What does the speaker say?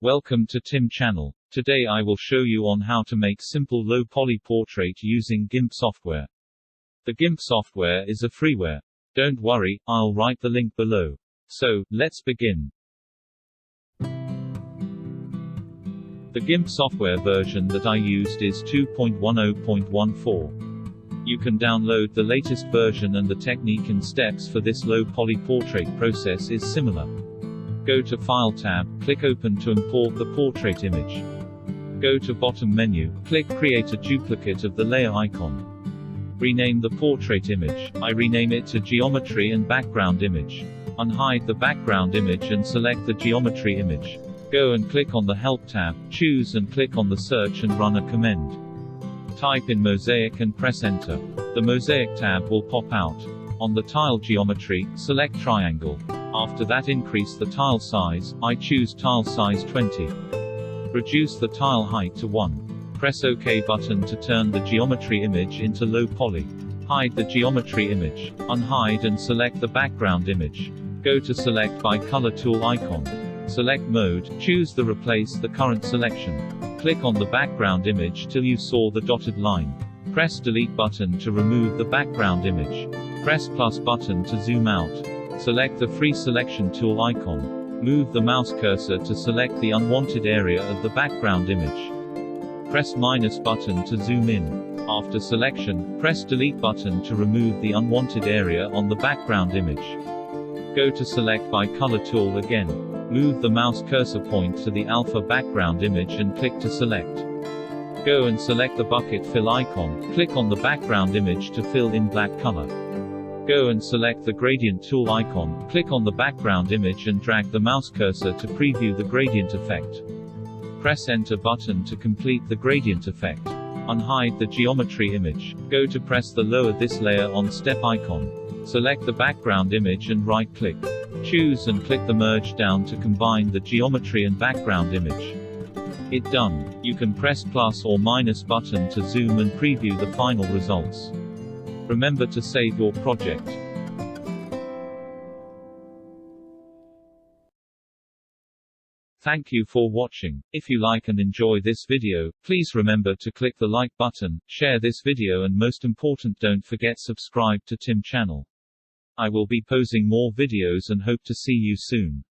Welcome to Tim channel. Today I will show you on how to make simple low poly portrait using GIMP software. The GIMP software is a freeware. Don't worry, I'll write the link below. So, let's begin. The GIMP software version that I used is 2.10.14. You can download the latest version, and the technique and steps for this low poly portrait process is similar. Go to File tab, click Open to import the portrait image. Go to bottom menu, click Create a duplicate of the layer icon. Rename the portrait image. I rename it to Geometry and Background Image. Unhide the background image and select the geometry image. Go and click on the Help tab, choose and click on the Search and run a command. Type in Mosaic and press Enter. The Mosaic tab will pop out. On the tile geometry, select Triangle. After that, increase the tile size. I choose tile size 20. Reduce the tile height to 1. Press OK button to turn the geometry image into low poly. Hide the geometry image. Unhide and select the background image. Go to Select by Color tool icon. Select Mode, choose the Replace the current selection. Click on the background image till you saw the dotted line. Press Delete button to remove the background image. Press plus button to zoom out. Select the Free Selection tool icon. Move the mouse cursor to select the unwanted area of the background image. Press minus button to zoom in. After selection, press Delete button to remove the unwanted area on the background image. Go to Select by Color tool again. Move the mouse cursor point to the alpha background image and click to select. Go and select the bucket fill icon. Click on the background image to fill in black color. Go and select the gradient tool icon, click on the background image and drag the mouse cursor to preview the gradient effect. Press Enter button to complete the gradient effect. Unhide the geometry image. Go to press the Lower this layer on step icon. Select the background image and right-click. Choose and click the Merge down to combine the geometry and background image. It done. You can press plus or minus button to zoom and preview the final results. Remember to save your project. Thank you for watching. If you like and enjoy this video, please remember to click the like button, share this video, and most important, don't forget subscribe to Tim channel. I will be posting more videos and hope to see you soon.